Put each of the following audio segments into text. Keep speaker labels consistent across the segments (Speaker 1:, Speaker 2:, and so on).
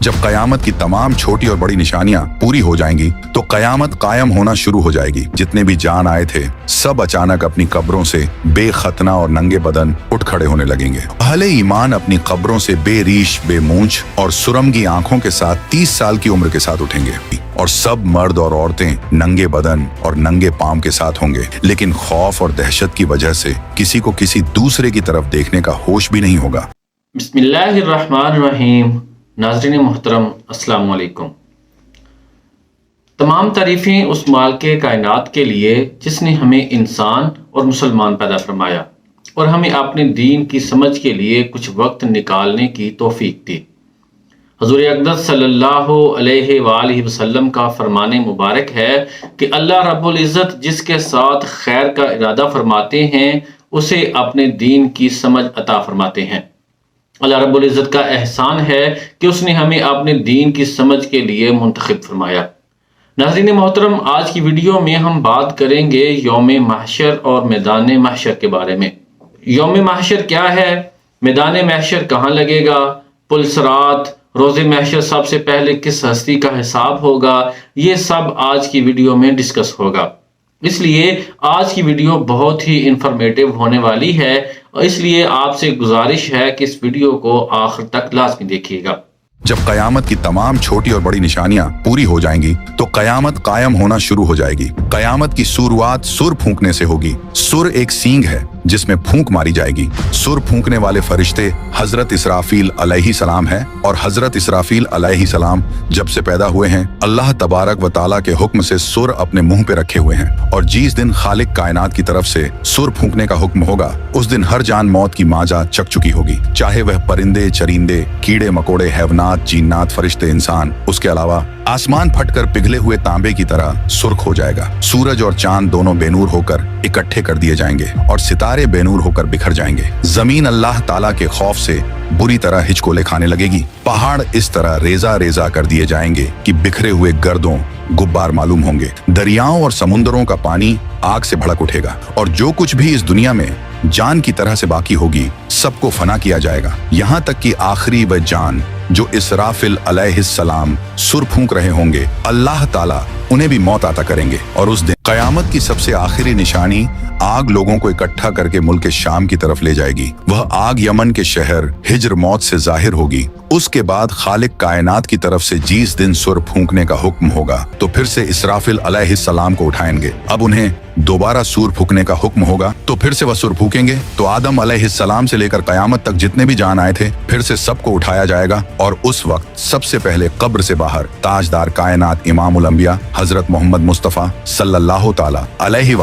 Speaker 1: जब कयामत की तमाम छोटी और बड़ी निशानियां पूरी हो जाएंगी तो कयामत कायम होना शुरू हो जाएगी। जितने भी जान आए थे सब अचानक अपनी कब्रों से बेखतना और नंगे बदन उठ खड़े होने लगेंगे। अहले ईमान अपनी कब्रों से बेरीश, बेमूंछ और सुरमगी आंखों के साथ 30 साल की उम्र के साथ उठेंगे और सब मर्द और औरतें नंगे बदन और नंगे पांव के साथ होंगे, लेकिन खौफ और दहशत की वजह से किसी को किसी दूसरे की तरफ देखने का होश भी नहीं होगा।
Speaker 2: बिस्मिल्लाहिर्रहमानिर्रहीम। नाज़रीन मोहतरम, अस्सलाम वालेकुम। तमाम तारीफ़ें उस मालिक कायनात के लिए जिसने हमें इंसान और मुसलमान पैदा फरमाया और हमें अपने दीन की समझ के लिए कुछ वक्त निकालने की तौफीक दी। हज़ूर अक़दस सल्लल्लाहु अलैहि वसल्लम का फरमाने मुबारक है कि अल्लाह रब्बुल इज़्ज़त जिसके साथ खैर का इरादा फरमाते हैं उसे अपने दीन की समझ अता फरमाते हैं। अल्लाह रब्बुल इज़्ज़त का एहसान है कि उसने हमें अपने दीन की समझ के लिए मुंतखब फरमाया। नाज़रीन मोहतरम, आज की वीडियो में हम बात करेंगे यौम महशर और मैदान महशर के बारे में। यौम महशर क्या है, मैदान महशर कहाँ लगेगा, पुलसरात, रोज़े महशर सबसे पहले किस हस्ती का हिसाब होगा, ये सब आज की वीडियो में डिस्कस होगा। इसलिए आज की वीडियो बहुत ही इंफॉर्मेटिव होने वाली है और इसलिए आपसे गुजारिश है कि इस वीडियो को आखिर तक लाजमी देखिएगा।
Speaker 1: जब कयामत की तमाम छोटी और बड़ी निशानियां पूरी हो जाएंगी तो कयामत कायम होना शुरू हो जाएगी। कयामत की शुरुआत सुर फूंकने से होगी। सुर एक सींग है जिसमें फूंक मारी जाएगी। सुर फूंकने वाले फरिश्ते हजरत इसराफील अलैहिस्सलाम है और हजरत इसराफील अलैहिस्सलाम जब से पैदा हुए हैं अल्लाह तबारक व ताला के हुक्म से सुर अपने मुंह पे रखे हुए हैं और जिस दिन खालिक कायनात की तरफ से सुर फूंकने का हुक्म होगा उस दिन हर जान मौत की माजा चक चुकी होगी, चाहे वह परिंदे, चरिंदे, कीड़े मकोड़े, हैवनात, जिन्नात, फरिश्ते, इंसान। उसके अलावा आसमान फटकर पिघले हुए तांबे की तरह सुर्ख हो जाएगा। सूरज और चांद दोनों बेनूर होकर इकट्ठे कर दिए जाएंगे और सितारे बेनूर होकर बिखर जाएंगे। जमीन अल्लाह ताला के खौफ से बुरी तरह हिचकोले खाने लगेगी। पहाड़ इस तरह रेजा रेजा कर दिए जाएंगे कि बिखरे हुए गर्दों गुब्बार मालूम होंगे। दरियाओं और समुद्रों का पानी आग से भड़क उठेगा और जो कुछ भी इस दुनिया में जान की तरह से बाकी होगी सबको फना किया जाएगा, यहाँ तक कि आखिरी वह जान जो इसराफिल अलैहिस्सलाम सुर फूंक रहे होंगे अल्लाह ताला उन्हें भी मौत अता करेंगे। और उस दिन कयामत की सबसे आखिरी निशानी आग लोगों को इकट्ठा करके मुल्क शाम की तरफ ले जाएगी। वह आग यमन के शहर हिज्र मौत से जाहिर होगी। उसके बाद खालिक कायनात की तरफ से जिस दिन सुर फूंकने का हुक्म होगा तो फिर से इसराफिल अलैहिस्सलाम को उठाएंगे। अब उन्हें दोबारा सुर फूंकने का हुक्म होगा तो फिर से वह सुर फूंकेंगे तो आदम अलैहिस्सलाम से लेकर कयामत तक जितने भी जान आए थे फिर से सबको उठाया जाएगा और उस वक्त सबसे पहले कब्र से बाहर ताजदार कायनात इमामुल अंबिया हजरत मोहम्मद मुस्तफ़ा सल्लल्लाहु ताला अलैहि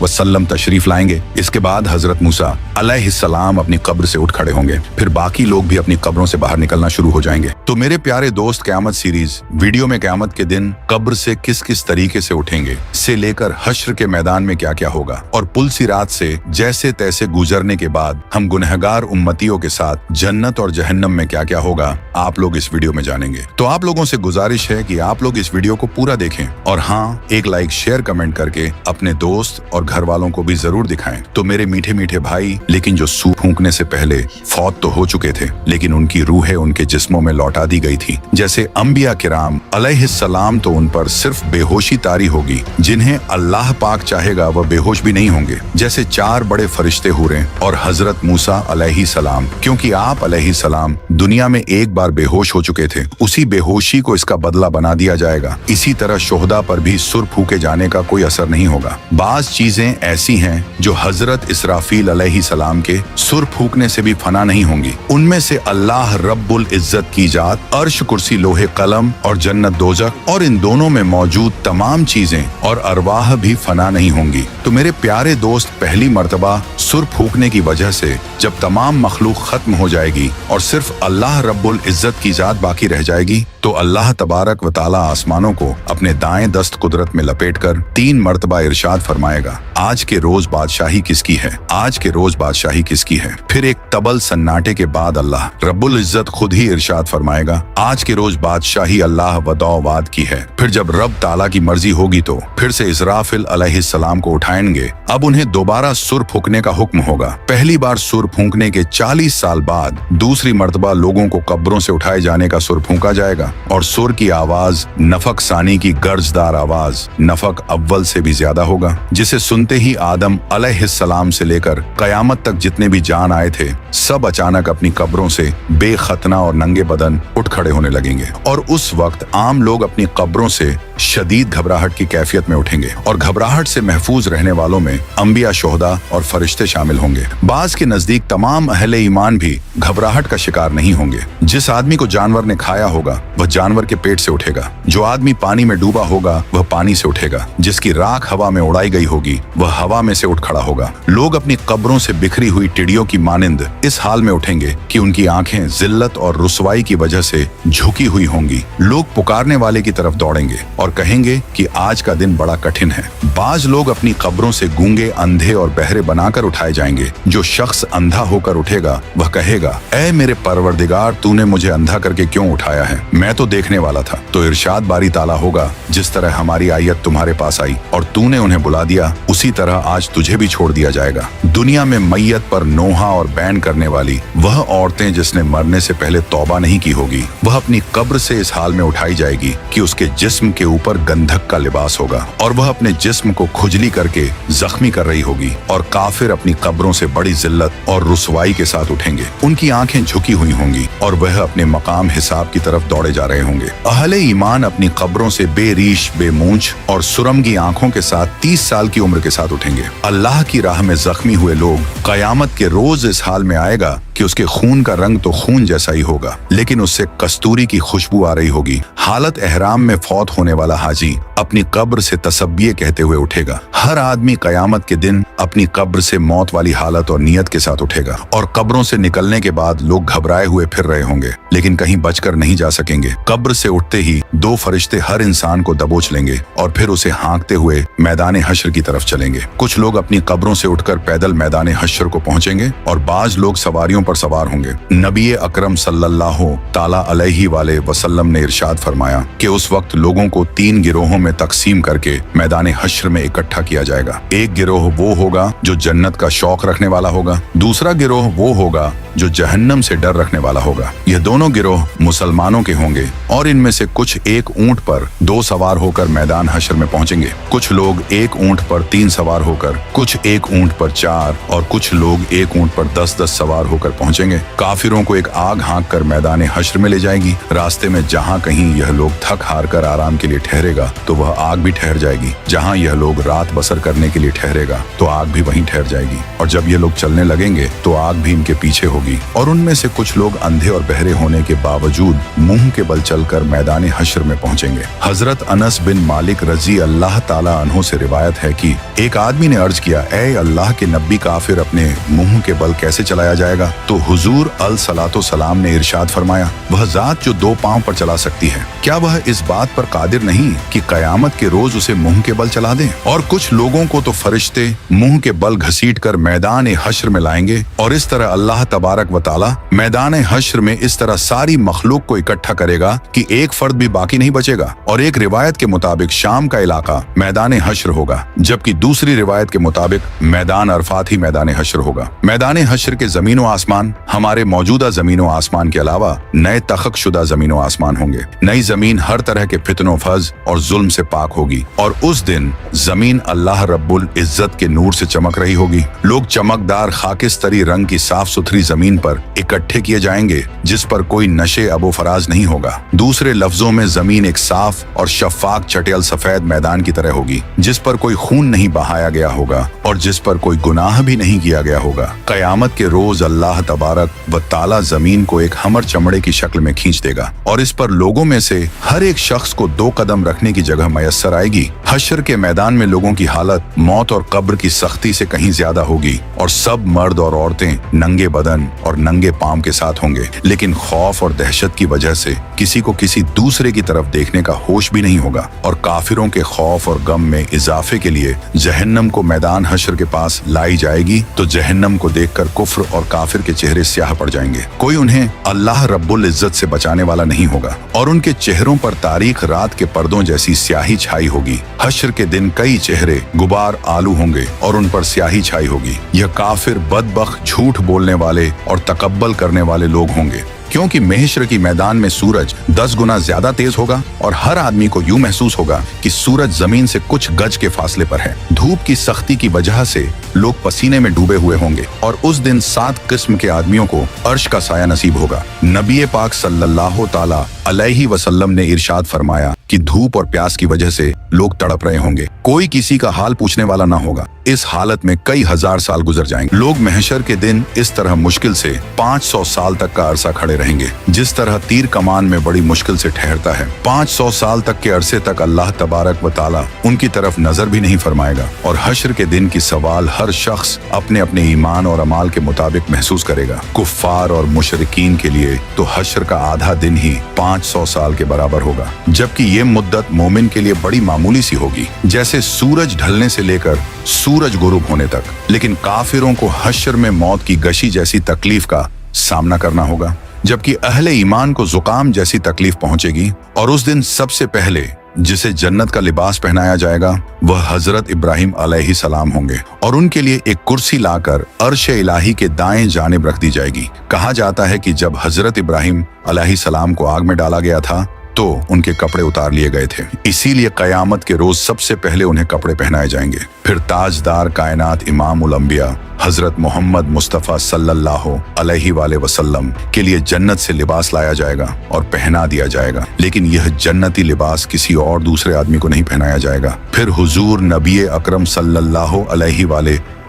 Speaker 1: वसल्लम तशरीफ लाएंगे। इसके बाद हजरत मूसा अलैहिस्सलाम अपनी कब्र से उठ खड़े होंगे। फिर बाकी लोग भी अपनी कब्रों से बाहर निकलना शुरू हो जाएंगे। तो मेरे प्यारे दोस्त, क़यामत सीरीज वीडियो में क़यामत के दिन कब्र से किस किस तरीके से उठेंगे से लेकर हश्र के मैदान में क्या क्या होगा और पुलसिरात से जैसे तैसे गुजरने के बाद हम गुनहगार उम्मतियों के साथ जन्नत और जहन्नम में क्या क्या होगा आप लोग इस वीडियो में जानेंगे। तो आप लोगों से गुजारिश है कि आप लोग इस वीडियो को पूरा देखें और हाँ, एक लाइक शेयर कमेंट करके अपने दोस्त और घर वालों को भी जरूर दिखाएं। तो मेरे मीठे मीठे भाई, लेकिन जो सूर फूंकने से पहले फौत तो हो चुके थे लेकिन उनकी रूहें उनके जिस्मों में लौटा दी गई थी, जैसे अंबिया किराम अलैहिस्सलाम, तो उन पर सिर्फ बेहोशी तारी होगी। जिन्हें अल्लाह पाक चाहेगा वह बेहोश भी नहीं होंगे, जैसे 4 बड़े फरिश्ते हुए और हजरत मूसा अलैहिस्सलाम। क्योंकि आप अलैहिस्सलाम दुनिया में एक बार बेहोश हो चुके थे, उसी बेहोशी को इसका बदला बना दिया जाएगा। इसी तरह शोहदा पर भी सुर फूके जाने का कोई असर नहीं होगा। बाज चीजें ऐसी हैं जो हजरत इसराफील अलैहिस्सलाम के सुर फूकने से भी फना नहीं होंगी। उनमें से अल्लाह रब्बुल इज्जत की जात, अर्श, कुर्सी, लोहे कलम और जन्नत दोजख और इन दोनों में मौजूद तमाम चीजें और अरवाह भी फना नहीं होंगी। तो मेरे प्यारे दोस्त, पहली मर्तबा सुर फूकने की वजह से जब तमाम मखलूक खत्म हो जाएगी और सिर्फ अल्लाह रब्बुल इज्जत की जात बाकी रह जाएगी तो अल्लाह तबारक व ताला आसमानों को अपने दाएं दस्त कुदरत में लपेटकर 3 मर्तबा इरशाद फरमाएगा, आज के रोज बादशाही किसकी है, आज के रोज बादशाही किसकी है। फिर एक तबल सन्नाटे के बाद अल्लाह रब्बुल इज्जत खुद ही इरशाद फरमाएगा, आज के रोज बादशाही अल्लाह वदौवाद की है। फिर जब रब ताला की मर्जी होगी तो फिर से इस्राफिल अलैहिस्सलाम को उठाएंगे। अब उन्हें दोबारा सुर फूंकने का हुक्म होगा। पहली बार सुर फूंकने के 40 साल बाद दूसरी मर्तबा लोगों को कब्रों से उठाए जाने का सुर फूंका जाएगा और सुर की आवाज नफक सानी की गर्जदार आवाज नफक अव्वल से भी ज्यादा होगा, जिसे सुनते ही आदम अलैहिस्सलाम से लेकर कयामत तक जितने भी जान आए थे सब अचानक अपनी कब्रों से बेखतना और नंगे बदन उठ खड़े होने लगेंगे। और उस वक्त आम लोग अपनी कब्रों से शदीद घबराहट की कैफियत में उठेंगे और घबराहट से महफूज रहने वालों में अंबिया, शोहदा और फरिश्ते शामिल होंगे। बाज के नजदीक तमाम अहले ईमान भी घबराहट का शिकार नहीं होंगे। जिस आदमी को जानवर ने खाया होगा वह जानवर के पेट से उठेगा, जो आदमी पानी में डूबा होगा वह पानी से उठेगा, जिसकी राख हवा में उड़ाई गई होगी वह हवा में से उठ खड़ा होगा। लोग अपनी कब्रों से बिखरी हुई टिड्डियों की मानिंद इस हाल में उठेंगे कि उनकी आंखें जिल्लत और रुसवाई की वजह से झुकी हुई होंगी। लोग पुकारने वाले की तरफ दौड़ेंगे और कहेंगे कि आज का दिन बड़ा कठिन है। बाज लोग अपनी कब्रों से गूंगे, अंधे और बहरे बनाकर उठाए जाएंगे। जो शख्स अंधा होकर उठेगा वह कहेगा, ऐ मेरे परवरदिगार, तूने मुझे अंधा करके क्यों उठाया है? मैं तो देखने वाला था। तो इरशाद बारी ताला होगा, जिस तरह हमारी आयत तुम्हारे पास आई और तूने उन्हें बुला दिया, उसी तरह आज तुझे भी छोड़ दिया जाएगा। दुनिया में मैयत पर नोहा और बैन करने वाली वह औरतें जिसने मरने से पहले तौबा नहीं की होगी, वह अपनी कब्र से इस हाल में उठाई जाएगी कि उसके जिस्म के ऊपर गंधक का लिबास होगा और वह अपने जिस्म को खुजली करके जख्मी कर रही होगी। और काफिर अपनी कब्रों से बड़ी जिल्लत और रुसवाई के साथ उठेंगे। उनकी आंखें झुकी हुई होंगी और वह अपने मकाम हिसाब की तरफ दौड़े जा रहे होंगे। अहले ईमान अपनी कब्रों से बेरीश, बेमूंछ और सुरमगी आंखों के साथ 30 साल की उम्र के साथ उठेंगे। अल्लाह की राह में जख्मी हुए लोग कयामत के रोज इस हाल में आएगा कि उसके खून का रंग तो खून जैसा ही होगा, लेकिन उससे कस्तूरी की खुशबू आ रही होगी। हालत एहराम में फौत होने वाला हाजी अपनी कब्र से तसब्बिये कहते हुए उठेगा। हर आदमी कयामत के दिन अपनी कब्र से मौत वाली हालत और नियत के साथ उठेगा और कब्रों से निकलने के बाद लोग घबराए हुए फिर रहे होंगे, लेकिन कहीं बचकर नहीं जा सकेंगे। कब्र से उठते ही 2 फरिश्ते हर इंसान को दबोच लेंगे और फिर उसे हाँकते हुए मैदान हश्र की तरफ चलेंगे। कुछ लोग अपनी कब्रों से उठकर पैदल मैदान हश्र को पहुंचेंगे और बाज लोग सवारियों पर सवार होंगे। नबी अकरम सल्लल्लाहु ताला अलैहि वाले वसल्लम ने इरशाद फरमाया कि उस वक्त लोगों को 3 गिरोहों में तकसीम करके मैदान हश्र में इकट्ठा किया जाएगा। एक गिरोह वो होगा जो जन्नत का शौक रखने वाला होगा, दूसरा गिरोह वो होगा जो जहन्नम से डर रखने वाला होगा। यह दोनों गिरोह मुसलमानों के होंगे और इनमें से कुछ एक ऊंट पर 2 सवार होकर मैदान हश्र में पहुंचेंगे। कुछ लोग एक ऊंट पर 3 सवार होकर, कुछ एक ऊंट पर 4 और कुछ लोग एक ऊंट पर 10-10 सवार होकर पहुंचेंगे। काफिरों को एक आग हाँक कर मैदान हश्र में ले जाएगी। रास्ते में जहाँ कहीं यह लोग थक हार कर आराम के लिए ठहरेगा तो वह आग भी ठहर जाएगी। जहाँ यह लोग रात बसर करने के लिए ठहरेगा तो आग भी वहीं ठहर जाएगी। और जब ये लोग चलने लगेंगे तो आग भी इनके पीछे होगी। और उनमें से कुछ लोग अंधे और बहरे होने के बावजूद मुंह के बल चलकर मैदान हश्र में पहुंचेंगे। हजरत अनस बिन मालिक रजी अल्लाह ताला अन्हु से रिवायत है कि एक आदमी ने अर्ज किया, ऐ अल्लाह के नबी, काफिर अपने मुंह के बल कैसे चलाया जाएगा? तो हुजूर अलसलातो सलाम ने इरशाद फरमाया, वह जात जो 2 पांव पर चला सकती है, क्या वह इस बात पर कादिर नहीं कि कयामत के रोज उसे मुंह के बल चला दे? और कुछ लोगों को तो फरिश्ते मुंह के बल घसीट कर मैदान हश्र में लाएंगे और इस तरह अल्लाह तबारक व ताला मैदान हश्र में इस तरह सारी मखलूक को इकट्ठा करेगा कि एक फर्द भी बाकी नहीं बचेगा। और एक रिवायत के मुताबिक शाम का इलाका मैदान हश्र होगा, जबकि दूसरी रिवायत के मुताबिक मैदान अरफात ही मैदान हश्र होगा। मैदान हश्र के जमीनो आसमान हमारे मौजूदा जमीनो आसमान के अलावा नए तखक शुदा जमीनो आसमान होंगे। नई जमीन हर तरह के फितनो फज और जुल्म से पाक होगी और उस दिन जमीन अल्लाह रब्बुल इज्जत के नूर से चमक रही होगी। लोग चमकदार खाकिस्तरी रंग की साफ सुथरी जमीन पर इकट्ठे किए जाएंगे जिस पर कोई नशे अबो फराज नहीं होगा। दूसरे लफ्जों में जमीन एक साफ और शफाक चटेल सफेद मैदान की तरह होगी जिस पर कोई खून नहीं बहाया गया होगा और जिस पर कोई गुनाह भी नहीं किया गया होगा। कयामत के रोज अल्लाह तबारक व ताला जमीन को एक हमर चमड़े की शक्ल में खींच देगा और इस पर लोगों में से हर एक शख्स को 2 कदम रखने की जगह मयस्सर आएगी। हश्र के मैदान में लोगों की हालत मौत और कब्र की सख्ती से कहीं ज्यादा होगी और सब मर्द और औरतें नंगे बदन और नंगे पांव के साथ होंगे, लेकिन खौफ और दहशत की वजह से किसी को किसी दूसरे की तरफ देखने का होश भी नहीं होगा। और काफिरों के खौफ और गम में इजाफे के लिए जहन्नम को मैदान हश्र के पास लाई जाएगी तो जहन्नम को देखकर कुफ्र और काफिर के चेहरे स्याह पड़ जाएंगे। कोई उन्हें अल्लाह रब्बुल इज्जत से बचाने वाला नहीं होगा और उनके चेहरों पर तारीख रात के पर्दों जैसी स्याही छाई होगी। हश्र के दिन कई चेहरे गुबार आलू होंगे और उन पर स्याही छाई होगी। यह काफिर, बदबख्त, झूठ बोलने वाले और तकब्बल करने वाले लोग होंगे, क्योंकि महशर की मैदान में सूरज 10 गुना ज्यादा तेज होगा और हर आदमी को यूं महसूस होगा कि सूरज जमीन से कुछ गज के फासले पर है। धूप की सख्ती की वजह से लोग पसीने में डूबे हुए होंगे और उस दिन 7 किस्म के आदमियों को अर्श का साया नसीब होगा। नबी पाक सल्लल्लाहु ताला अलैहि वसल्लम ने इरशाद फरमाया कि धूप और प्यास की वजह से लोग तड़प रहे होंगे, कोई किसी का हाल पूछने वाला ना होगा। इस हालत में कई हजार साल गुजर जाएंगे। लोग महशर के दिन इस तरह मुश्किल से 500 साल तक का अरसा खड़े रहेंगे, जिस तरह तीर कमान में बड़ी मुश्किल से ठहरता है। 500 साल तक के अरसे तक अल्लाह तबारक व ताला उनकी तरफ नजर भी नहीं फरमाएगा और हश्र के दिन की सवाल हर शख्स अपने अपने ईमान और अमाल के मुताबिक महसूस करेगा। कुफ्फार और मुशरिकीन के लिए तो हश्र का आधा दिन ही 500 साल के बराबर होगा, जबकि ये मुद्दत मोमिन के लिए बड़ी मामूली सी होगी, जैसे सूरज ढलने से लेकर सूरज गुरूब होने तक। लेकिन काफिरों को हश्र में मौत की गशी जैसी तकलीफ का सामना करना होगा, जबकि अहले ईमान को जुकाम जैसी तकलीफ पहुंचेगी। और उस दिन सबसे पहले जिसे जन्नत का लिबास पहनाया जाएगा वह हजरत इब्राहिम अलैहिस्सलाम होंगे और उनके लिए एक कुर्सी लाकर अर्श इलाही के दाएं जानिब रख दी जाएगी। कहा जाता है कि जब हजरत इब्राहिम अलैहिस्सलाम को आग में डाला गया था तो उनके कपड़े उतार लिए गए थे, इसीलिए कयामत के रोज सबसे पहले उन्हें कपड़े पहनाए जाएंगे। फिर ताजदार कायनात इमामुल अंबिया हजरत मोहम्मद मुस्तफ़ा सल्लल्लाहु अलैहि वसल्लम के लिए जन्नत से लिबास लाया जाएगा और पहना दिया जाएगा, लेकिन यह जन्नती लिबास किसी और दूसरे आदमी को नहीं पहनाया जाएगा। फिर हुजूर नबी अकरम सल्लल्लाहु अलैहि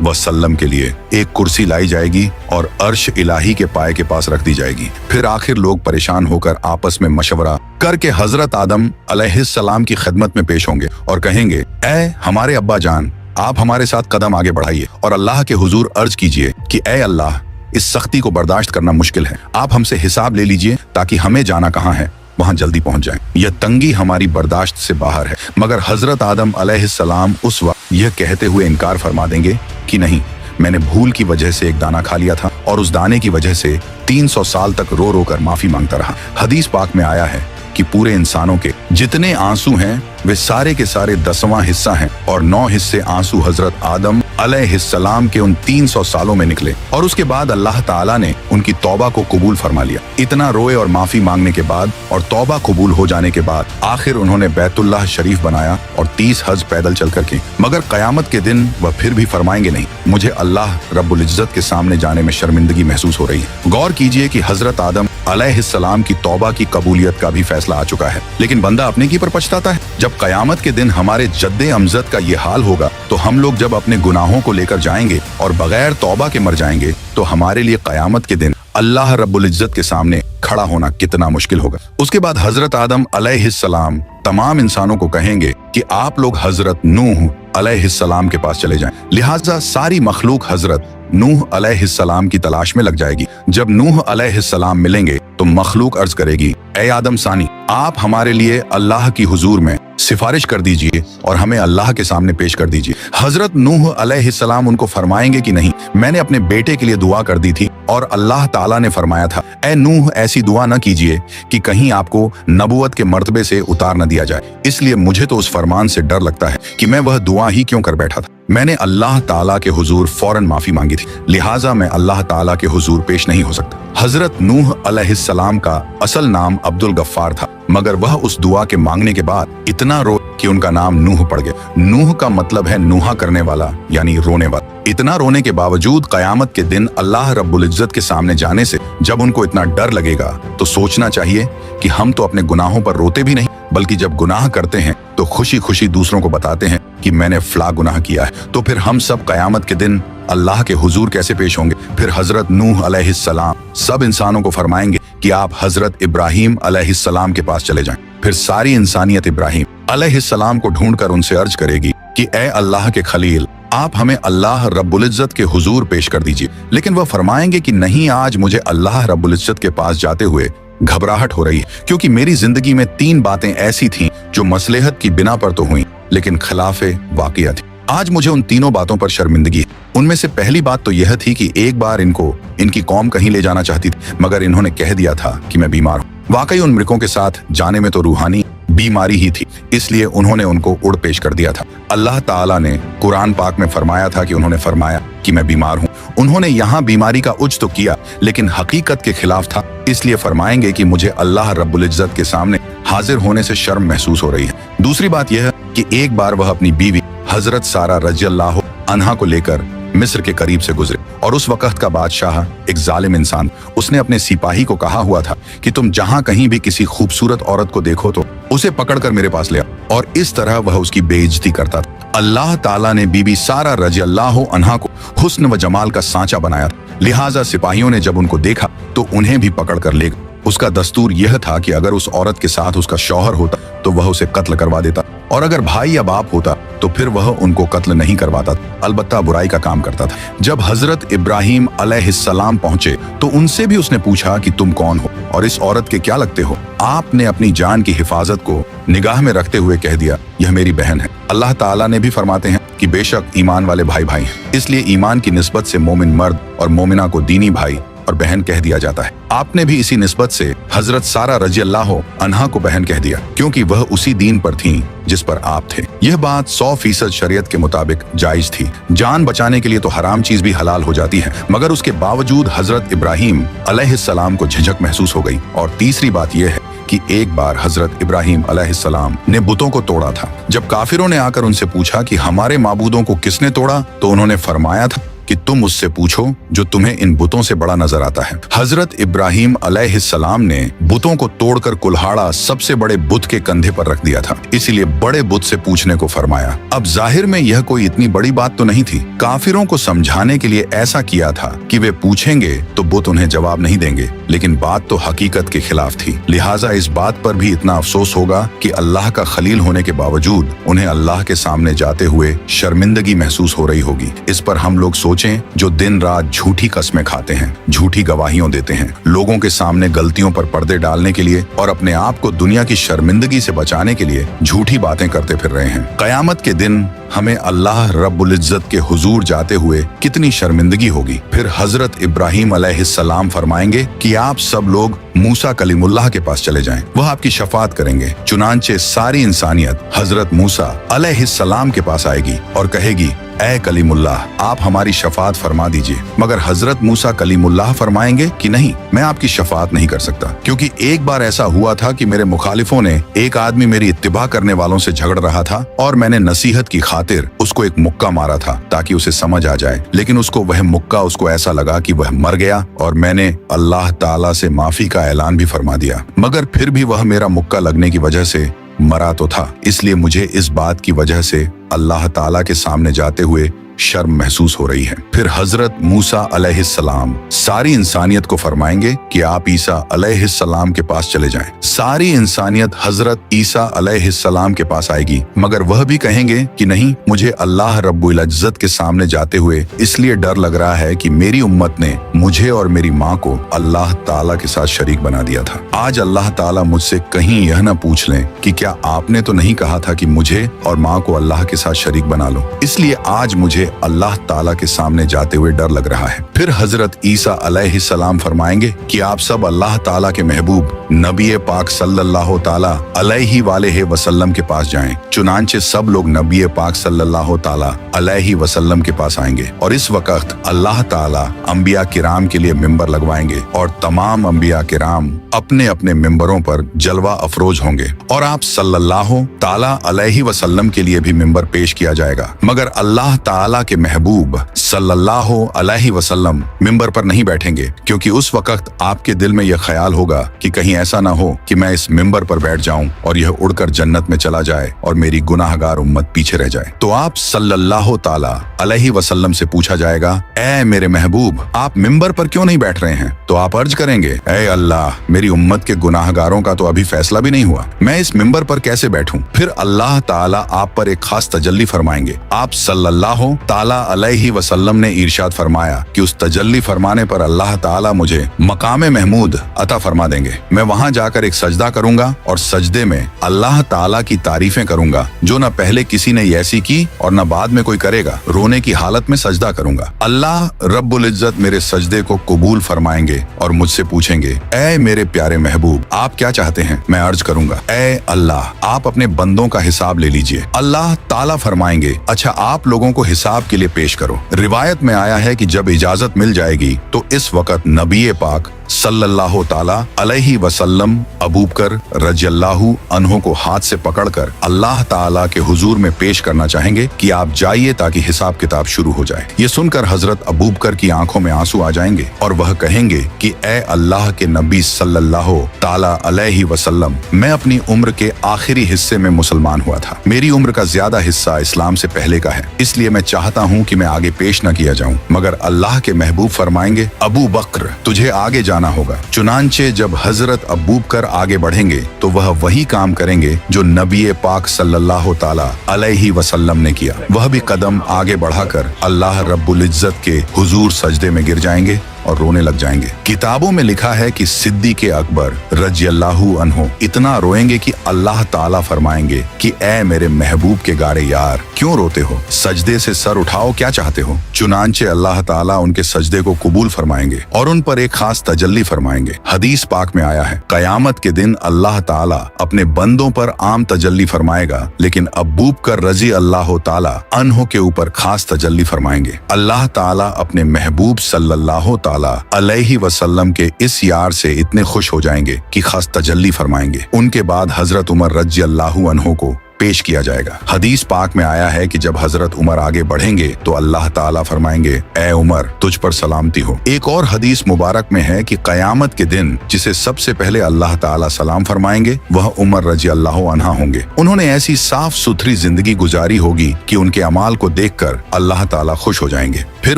Speaker 1: वसल्लम के लिए एक कुर्सी लाई जाएगी और अर्श इलाही के पाए के पास रख दी जाएगी। फिर आखिर लोग परेशान होकर आपस में मशवरा करके हजरत आदम अलैहिस्सलाम की खिदमत में पेश होंगे और कहेंगे, ऐ हमारे अब्बा जान, आप हमारे साथ कदम आगे बढ़ाइए और अल्लाह के हुजूर अर्ज कीजिए कि ऐ अल्लाह, इस सख्ती को बर्दाश्त करना मुश्किल है, आप हमसे हिसाब ले लीजिए ताकि हमें जाना कहाँ है वहां जल्दी पहुंच जाएं। यह तंगी हमारी बर्दाश्त से बाहर है। मगर हजरत आदम अलैहिस्सलाम उस वक्त यह कहते हुए इनकार फरमा देंगे कि नहीं, मैंने भूल की वजह से एक दाना खा लिया था और उस दाने की वजह से 300 साल तक रो रो कर माफी मांगता रहा। हदीस पाक में आया है कि पूरे इंसानों के जितने आंसू हैं वे सारे के सारे 10वां हिस्सा हैं और 9 हिस्से आंसू हजरत आदम अलैहिस्सलाम के उन 300 सालों में निकले और उसके बाद अल्लाह ताला ने उनकी तौबा को कबूल फरमा लिया। इतना रोए और माफी मांगने के बाद और तौबा कबूल हो जाने के बाद आखिर उन्होंने बैतुल्लाह शरीफ बनाया और 30 हज पैदल चल कर की। मगर कयामत के दिन वह फिर भी फरमाएंगे, नहीं, मुझे अल्लाह रब्बुल इज्जत के सामने जाने में शर्मिंदगी महसूस हो रही है। गौर कीजिए कि हजरत आदम अलैहिस्सलाम की तौबा की कबूलियत का भी फैसला आ चुका है, लेकिन बंदा अपने की पर पछताता है। जब कयामत के दिन हमारे जद्दे अमजद का ये हाल होगा तो हम लोग जब अपने गुनाहों को लेकर जाएंगे और बगैर तौबा के मर जाएंगे तो हमारे लिए कयामत के दिन अल्लाह रब्बुल इज्जत के सामने खड़ा होना कितना मुश्किल होगा। उसके बाद हजरत आदम अलैहिस्सलाम तमाम इंसानों को कहेंगे कि आप लोग हजरत नूह अलैहिस्सलाम के पास चले जाएं। लिहाजा सारी मखलूक हजरत नूह अलैहिस्सलाम की तलाश में लग जाएगी। जब नूह अलैहिस्सलाम मिलेंगे तो मखलूक अर्ज करेगी, ए आदम सानी, आप हमारे लिए अल्लाह की हुजूर में सिफारिश कर दीजिए और हमें अल्लाह के सामने पेश कर दीजिए। हजरत नूह अलैहिस्सलाम उनको फरमाएंगे कि नहीं, मैंने अपने बेटे के लिए दुआ कर दी थी और अल्लाह ताला ने फरमाया था, ए नूह, ऐसी दुआ न कीजिए कि कहीं आपको नबुवत के मर्तबे से उतार न दिया जाए। इसलिए मुझे तो उस फरमान से डर लगता है कि मैं वह दुआ ही क्यों कर बैठा था। मैंने अल्लाह ताला के हुजूर फौरन माफी मांगी थी, लिहाजा मैं अल्लाह ताला के हुजूर पेश नहीं हो सकता। हजरत नूह अलैहिस्सलाम का असल नाम अब्दुल गफ्फार था, मगर वह उस दुआ के मांगने के बाद इतना रो कि उनका नाम नूह पड़ गया। नूह का मतलब है नूहा करने वाला, यानी रोने वाला। इतना रोने के बावजूद कयामत के दिन अल्लाह रब्बुल इज्जत के सामने जाने से जब उनको इतना डर लगेगा तो सोचना चाहिए कि हम तो अपने गुनाहों पर रोते भी नहीं, बल्कि जब गुनाह करते हैं तो खुशी खुशी दूसरों को बताते हैं कि मैंने फला गुनाह किया है। तो फिर हम सब कयामत के दिन अल्लाह के हुजूर कैसे पेश होंगे? फिर हजरत नूह अलैहिस्सलाम सब इंसानों को फरमाएंगे कि आप हजरत इब्राहिम अलैहिस्सलाम के पास चले जाएं। फिर सारी इंसानियत इब्राहिम अलैहिस्सलाम को ढूंढकर उनसे अर्ज करेगी कि ए अल्लाह के खलील, आप हमें अल्लाह रब्बुल इज्जत के हुजूर पेश कर दीजिए। लेकिन वह फरमाएंगे कि नहीं, आज मुझे अल्लाह रब्बुल इज्जत के पास जाते हुए घबराहट हो रही है, क्योंकि मेरी जिंदगी में 3 बातें ऐसी थीं जो मसलहत की बिना पर तो हुई लेकिन खिलाफे वाक़िया थी। आज मुझे उन तीनों बातों पर शर्मिंदगी है। उनमें से पहली बात तो यह थी कि एक बार इनको इनकी कौम कहीं ले जाना चाहती थी, मगर इन्होंने कह दिया था कि मैं बीमार हूँ। वाकई उन मृगों के साथ जाने में तो रूहानी बीमारी ही थी, इसलिए उन्होंने उनको उड़ पेश कर दिया था। अल्लाह ताला ने कुरान पाक में फरमाया था कि उन्होंने फरमाया कि मैं बीमार हूँ। उन्होंने यहाँ बीमारी का उज तो किया लेकिन हकीकत के खिलाफ था, इसलिए फरमाएंगे कि मुझे अल्लाह रब्बुल इज्जत के सामने हाजिर होने से शर्म महसूस हो रही है। दूसरी बात यह है कि एक बार वह अपनी बीवी हजरत सारा रज़ियल्लाहु अन्हा को लेकर मिस्र के करीब से गुजरे और उस वक्त का बादशाह एक जालिम इंसान, उसने अपने सिपाही को कहा हुआ था कि तुम जहां कहीं भी किसी खूबसूरत औरत को देखो तो उसे पकड़कर मेरे पास ले आओ, और इस तरह वह उसकी बेइज्जती करता था। अल्लाह ताला ने बीबी सारा रज़ियल्लाहु अन्हा को हुस्न व जमाल का सांचा बनाया था, लिहाजा सिपाहियों ने जब उनको देखा तो उन्हें भी पकड़कर ले गए। उसका दस्तूर यह था कि अगर उस औरत के साथ उसका शौहर होता तो वह उसे कत्ल करवा देता, और अगर भाई या बाप होता तो फिर वह उनको कत्ल नहीं करवाता, अलबत्ता बुराई का काम करता था। जब हजरत इब्राहिम अलैहिस्सलाम पहुंचे तो उनसे भी उसने पूछा कि तुम कौन हो और इस औरत के क्या लगते हो। आपने अपनी जान की हिफाजत को निगाह में रखते हुए कह दिया, यह मेरी बहन है। अल्लाह ताला ने भी फरमाते हैं कि बेशक ईमान वाले भाई भाई हैं, इसलिए ईमान की निस्बत से मोमिन मर्द और मोमिना को दीनी भाई और बहन कह दिया जाता है। आपने भी इसी निस्बत से हजरत सारा रज़ियल्लाहु अन्हा को बहन कह दिया, क्योंकि वह उसी दीन पर थीं जिस पर आप थे। यह बात 100% शरीयत के मुताबिक जायज थी। जान बचाने के लिए तो हराम चीज भी हलाल हो जाती है, मगर उसके बावजूद हजरत इब्राहिम अलैहिस्सलाम को झिझक महसूस हो गई। और तीसरी बात यह है कि एक बार हजरत इब्राहिम अलैहिस्सलाम ने बुतों को तोड़ा था। जब काफिरों ने आकर उनसे पूछा कि हमारे माबूदों को किसने तोड़ा, तो उन्होंने फरमाया था कि तुम उससे पूछो जो तुम्हें इन बुतों से बड़ा नजर आता है। हजरत इब्राहिम अलैहिस्सलाम ने बुतों को तोड़कर कुल्हाड़ा सबसे बड़े बुत के कंधे पर रख दिया था, इसीलिए बड़े बुत से पूछने को फरमाया। अब जाहिर में यह कोई इतनी बड़ी बात तो नहीं थी। काफिरों को समझाने के लिए ऐसा किया था कि वे पूछेंगे तो बुत उन्हें जवाब नहीं देंगे, लेकिन बात तो हकीकत के खिलाफ थी। लिहाजा इस बात पर भी इतना अफसोस होगा कि अल्लाह का खलील होने के बावजूद उन्हें अल्लाह के सामने जाते हुए शर्मिंदगी महसूस हो रही होगी। इस पर हम लोग सोचें जो दिन रात झूठी कस्में खाते हैं, झूठी गवाहियों देते हैं, लोगों के सामने गलतियों पर पर्दे डालने के लिए और अपने आप को दुनिया की शर्मिंदगी से बचाने के लिए झूठी बातें करते फिर रहे हैं। कयामत के दिन हमें अल्लाह रब्बुल इज्जत के हुजूर जाते हुए कितनी शर्मिंदगी होगी। फिर हजरत इब्राहिम अलैहिस्सलाम फरमाएंगे कि आप सब लोग मूसा कलीमुल्लाह के पास चले जाएं, वह आपकी शफाअत करेंगे। चुनांचे सारी इंसानियत हजरत मूसा अलैहिस्सलाम के पास आएगी और कहेगी, ऐ कलीमुल्लाह, आप हमारी शफाअत फरमा दीजिए। मगर हजरत मूसा कलीमुल्लाह फरमाएंगे कि नहीं, मैं आपकी शफाअत नहीं कर सकता, क्योंकि एक बार ऐसा हुआ था कि मेरे मुखालिफों ने एक आदमी मेरी इत्तिबा करने वालों से झगड़ रहा था और मैंने नसीहत की खातिर उसको एक मुक्का मारा था ताकि उसे समझ आ जाए, लेकिन उसको वह मुक्का उसको ऐसा लगा कि वह मर गया और मैंने अल्लाह ताला से माफी का ऐलान भी फरमा दिया, मगर फिर भी वह मेरा मुक्का लगने की वजह से मरा तो था। इसलिए मुझे इस बात की वजह से अल्लाह ताला के सामने जाते हुए शर्म महसूस हो रही है। फिर हजरत मूसा अलैहिस्सलाम सारी इंसानियत को फरमाएंगे कि आप ईसा अलैहिस्सलाम के पास चले जाएं। सारी इंसानियत हजरत ईसा अलैहिस्सलाम के पास आएगी, मगर वह भी कहेंगे कि नहीं, मुझे अल्लाह रब्बुल इज्जत के सामने जाते हुए इसलिए डर लग रहा है कि मेरी उम्मत ने मुझे और मेरी माँ को अल्लाह ताला के साथ शरीक बना दिया था। आज अल्लाह ताला मुझसे कहीं यह न पूछ लें कि क्या आपने तो नहीं कहा था कि मुझे और माँ को अल्लाह के साथ शरीक बना लो। इसलिए आज मुझे अल्लाह ताला के सामने जाते हुए डर लग रहा है। फिर हजरत ईसा अलैहिस्सलाम फरमाएंगे कि आप सब अल्लाह ताला के महबूब नबी पाक सल्लल्लाहु ताला अलैहि वालेहि वसल्लम के पास जाएं। चुनांचे सब लोग नबी पाक सल्लल्लाहु ताला अलैहि वसल्लम के पास आएंगे और इस वक्त अल्लाह ताला अंबिया किराम के लिए मिंबर लगवाएंगे और तमाम अंबिया किराम अपने अपने मिंबरों पर जलवा अफरोज होंगे और आप सल्लल्लाहु ताला अलैहि वसल्लम के लिए भी मिंबर पेश किया जाएगा, मगर अल्लाह ताला के महबूब सल्लल्लाहु अलैहि वसल्लम मिंबर पर नहीं बैठेंगे, क्योंकि उस वक्त आपके दिल में यह ख्याल होगा कि कहीं ऐसा ना हो कि मैं इस मिंबर पर बैठ जाऊं और यह उड़कर जन्नत में चला जाए और मेरी गुनाहगार उम्मत पीछे रह जाए। तो आप सल्लल्लाहु ताला अलैहि वसल्लम से पूछा जाएगा, ऐ मेरे महबूब, आप मिंबर पर क्यों नहीं बैठ रहे हैं? तो आप अर्ज करेंगे, ऐ अल्लाह, मेरी उम्मत के गुनाहगारों का तो अभी फैसला भी नहीं हुआ, मैं इस मिंबर पर कैसे बैठूं? फिर अल्लाह ताला आप पर एक खास तजल्ली फरमाएंगे। आप सल्लल्लाहु ताला अलैहि वसल्लम ने इरशाद फरमाया कि उस तजल्ली फरमाने पर अल्लाह ताला मुझे मकाम महमूद अता फरमा देंगे। मैं वहां जाकर एक सजदा करूंगा और सजदे में अल्लाह ताला की तारीफें करूंगा जो न पहले किसी ने ऐसी की और न बाद में कोई करेगा। रोने की हालत में सजदा करूंगा। अल्लाह रब्बुल इज्जत मेरे सजदे को कबूल फरमाएंगे और मुझसे पूछेंगे, ऐ मेरे प्यारे महबूब, आप क्या चाहते हैं? मैं अर्ज करूंगा, ऐ अल्लाह, आप अपने बंदों का हिसाब ले लीजिए। अल्लाह ताला फरमाएंगे, अच्छा आप लोगों को हिसाब के लिए पेश करो। रिवायत में आया है कि जब इजाजत मिल जाएगी तो इस वक्त नबी पाक सल्लल्लाहु ताला अलैहि वसल्लम अबू बकर रज़ियल्लाहु अन्हु को हाथ से पकड़कर अल्लाह ताला के हुजूर में पेश करना चाहेंगे कि आप जाइए ताकि हिसाब किताब शुरू हो जाए। ये सुनकर हजरत अबू बकर की आंखों में आंसू आ जाएंगे और वह कहेंगे कि ए अल्लाह के नबी सल्लल्लाहु ताला अलैहि वसल्लम, मैं अपनी उम्र के आखिरी हिस्से में मुसलमान हुआ था। मेरी उम्र का ज्यादा हिस्सा इस्लाम से पहले का है, इसलिए मैं चाहता हूँ कि मैं आगे पेश न किया जाऊँ। मगर अल्लाह के महबूब फरमाएंगे, अबू बकर, तुझे आगे जाना होगा। चुनांचे जब हजरत अबू बकर आगे बढ़ेंगे तो वह वही काम करेंगे जो नबी पाक सल्लल्लाहु ताला अलैहि वसल्लम ने किया। वह भी कदम आगे बढ़ाकर अल्लाह रब्बुल इज्जत के हुजूर सजदे में गिर जाएंगे और रोने लग जाएंगे। किताबों में लिखा है कि सिद्दीक़ अकबर रज़ियल्लाहु अन्हु इतना रोएंगे कि अल्लाह ताला फरमाएंगे कि ऐ मेरे महबूब के गारे यार, क्यों रोते हो? सजदे से सर उठाओ, क्या चाहते हो? चुनांचे अल्लाह ताला उनके सजदे को कबूल फरमाएंगे और उन पर एक खास तजल्ली फरमाएंगे। हदीस पाक में आया है, कयामत के दिन अल्लाह ताला अपने बंदों पर आम तजल्ली फरमाएगा, लेकिन अबू बकर रज़ियल्लाहु ताला अन्हु के ऊपर खास तजल्ली फरमाएंगे। अल्लाह ताला अपने महबूब सल्लल्लाहु अलैहि वसल्लम के इस यार से इतने खुश हो जाएंगे कि खास तजल्ली फरमाएंगे। उनके बाद हजरत उमर रज़ियल्लाहु अन्हु को पेश किया जाएगा। हदीस पाक में आया है कि जब हजरत उमर आगे बढ़ेंगे तो अल्लाह ताला फरमाएंगे, ऐ उमर, तुझ पर सलामती हो। एक और हदीस मुबारक में है कि कयामत के दिन जिसे सबसे पहले अल्लाह ताला सलाम फरमाएंगे वह उमर रज़ियल्लाहु अन्हा होंगे। उन्होंने ऐसी साफ सुथरी जिंदगी गुजारी होगी कि उनके अमाल को देखकर अल्लाह ताला खुश हो जाएंगे। फिर